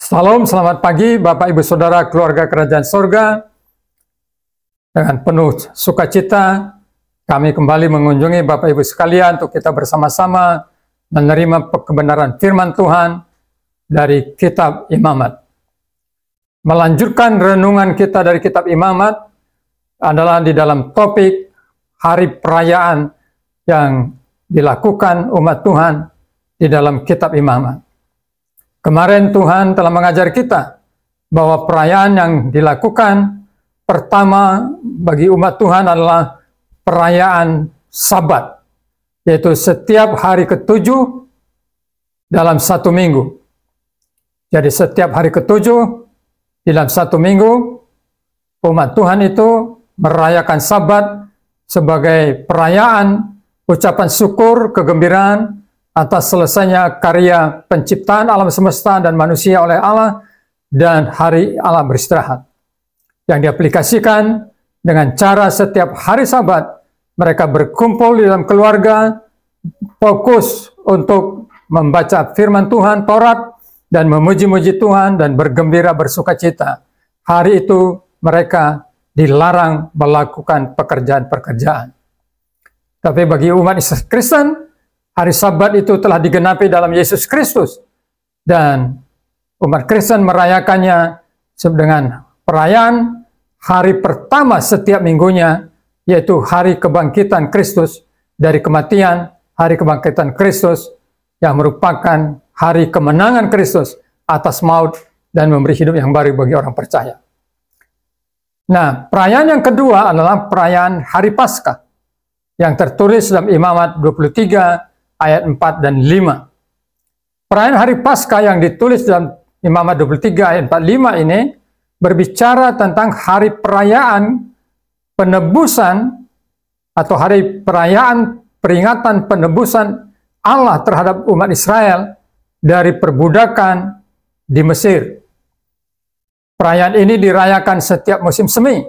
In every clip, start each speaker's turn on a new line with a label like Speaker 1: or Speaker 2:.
Speaker 1: Salam, selamat pagi Bapak Ibu Saudara keluarga Kerajaan Sorga. Dengan penuh sukacita kami kembali mengunjungi Bapak Ibu sekalian untuk kita bersama-sama menerima kebenaran firman Tuhan dari kitab Imamat. Melanjutkan renungan kita dari kitab Imamat adalah di dalam topik hari perayaan yang dilakukan umat Tuhan di dalam kitab Imamat. Kemarin Tuhan telah mengajar kita bahwa perayaan yang dilakukan pertama bagi umat Tuhan adalah perayaan Sabat, yaitu setiap hari ketujuh dalam satu minggu. Jadi setiap hari ketujuh dalam satu minggu, umat Tuhan itu merayakan Sabat sebagai perayaan ucapan syukur, kegembiraan atas selesainya karya penciptaan alam semesta dan manusia oleh Allah dan hari Allah beristirahat. Yang diaplikasikan dengan cara setiap hari Sabat, mereka berkumpul di dalam keluarga, fokus untuk membaca firman Tuhan, Taurat, dan memuji-muji Tuhan dan bergembira bersukacita. Hari itu mereka dilarang melakukan pekerjaan-pekerjaan. Tapi bagi umat Kristen, hari Sabat itu telah digenapi dalam Yesus Kristus, dan umat Kristen merayakannya dengan perayaan hari pertama setiap minggunya, yaitu hari kebangkitan Kristus dari kematian, hari kebangkitan Kristus yang merupakan hari kemenangan Kristus atas maut dan memberi hidup yang baru bagi orang percaya. Nah, perayaan yang kedua adalah perayaan hari Paskah yang tertulis dalam Imamat 23 ayat 4 dan 5. Perayaan hari Paskah yang ditulis dalam Imamat 23 ayat 45 ini berbicara tentang hari perayaan penebusan atau hari perayaan peringatan penebusan Allah terhadap umat Israel dari perbudakan di Mesir. Perayaan ini dirayakan setiap musim semi,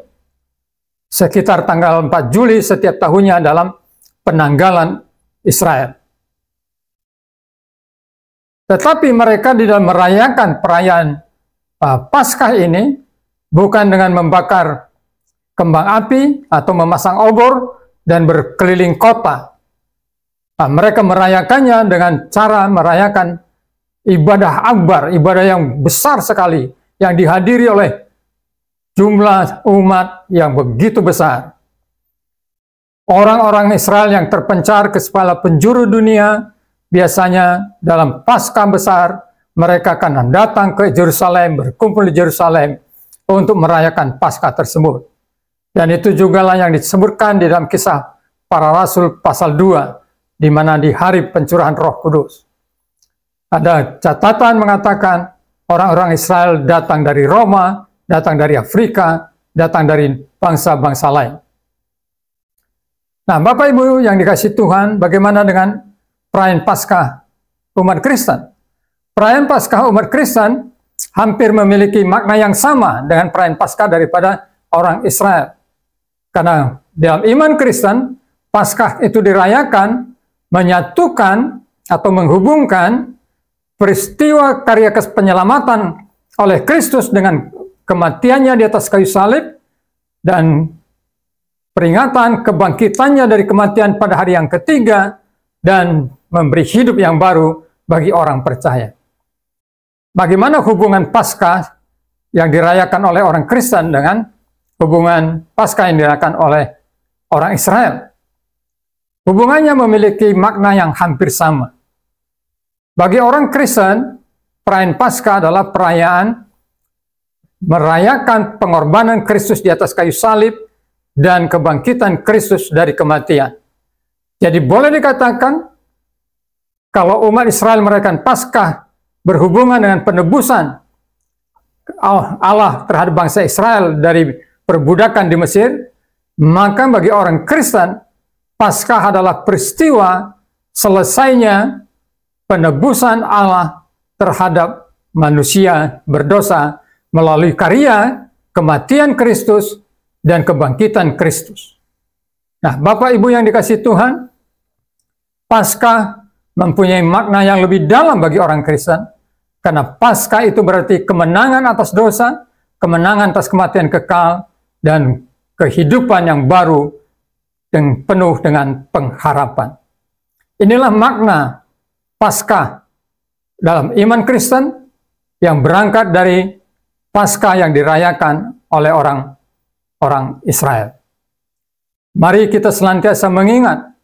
Speaker 1: sekitar tanggal 4 Juli setiap tahunnya dalam penanggalan Israel. Tetapi mereka di dalam merayakan perayaan Paskah ini bukan dengan membakar kembang api atau memasang obor dan berkeliling kota. Mereka merayakannya dengan cara merayakan ibadah akbar, ibadah yang besar sekali, yang dihadiri oleh jumlah umat yang begitu besar. Orang-orang Israel yang terpencar ke segala penjuru dunia, biasanya dalam Paskah besar, mereka akan datang ke Yerusalem, berkumpul di Yerusalem untuk merayakan Paskah tersebut. Dan itu juga lah yang disebutkan di dalam Kisah Para Rasul pasal 2, di mana di hari pencurahan Roh Kudus. Ada catatan mengatakan orang-orang Israel datang dari Roma, datang dari Afrika, datang dari bangsa-bangsa lain. Nah, Bapak Ibu yang dikasihi Tuhan, bagaimana dengan perayaan Paskah umat Kristen? Perayaan Paskah umat Kristen hampir memiliki makna yang sama dengan perayaan Paskah daripada orang Israel. Karena dalam iman Kristen, Paskah itu dirayakan menyatukan atau menghubungkan peristiwa karya penyelamatan oleh Kristus dengan kematiannya di atas kayu salib dan peringatan kebangkitannya dari kematian pada hari yang ketiga dan memberi hidup yang baru bagi orang percaya. Bagaimana hubungan Paskah yang dirayakan oleh orang Kristen dengan hubungan Paskah yang dirayakan oleh orang Israel? Hubungannya memiliki makna yang hampir sama. Bagi orang Kristen, perayaan Paskah adalah perayaan merayakan pengorbanan Kristus di atas kayu salib dan kebangkitan Kristus dari kematian. Jadi boleh dikatakan, kalau umat Israel merayakan Paskah berhubungan dengan penebusan Allah terhadap bangsa Israel dari perbudakan di Mesir, maka bagi orang Kristen, Paskah adalah peristiwa selesainya penebusan Allah terhadap manusia berdosa melalui karya kematian Kristus dan kebangkitan Kristus. Nah, Bapak Ibu yang dikasihi Tuhan, Paskah mempunyai makna yang lebih dalam bagi orang Kristen, Karena Paskah itu berarti kemenangan atas dosa, kemenangan atas kematian kekal, dan kehidupan yang baru yang penuh dengan pengharapan. Inilah makna Paskah dalam iman Kristen yang berangkat dari Paskah yang dirayakan oleh orang Israel. Mari kita senantiasa mengingat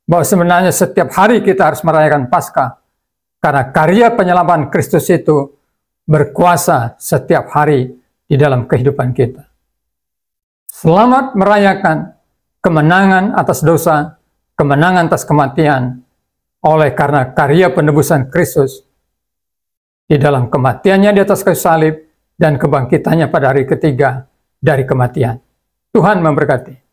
Speaker 1: bahwa sebenarnya setiap hari kita harus merayakan Paskah, karena karya penyelamat Kristus itu berkuasa setiap hari di dalam kehidupan kita. Selamat merayakan kemenangan atas dosa, kemenangan atas kematian, oleh karena karya penebusan Kristus di dalam kematiannya di atas kayu salib dan kebangkitannya pada hari ketiga dari kematian. Tuhan memberkati.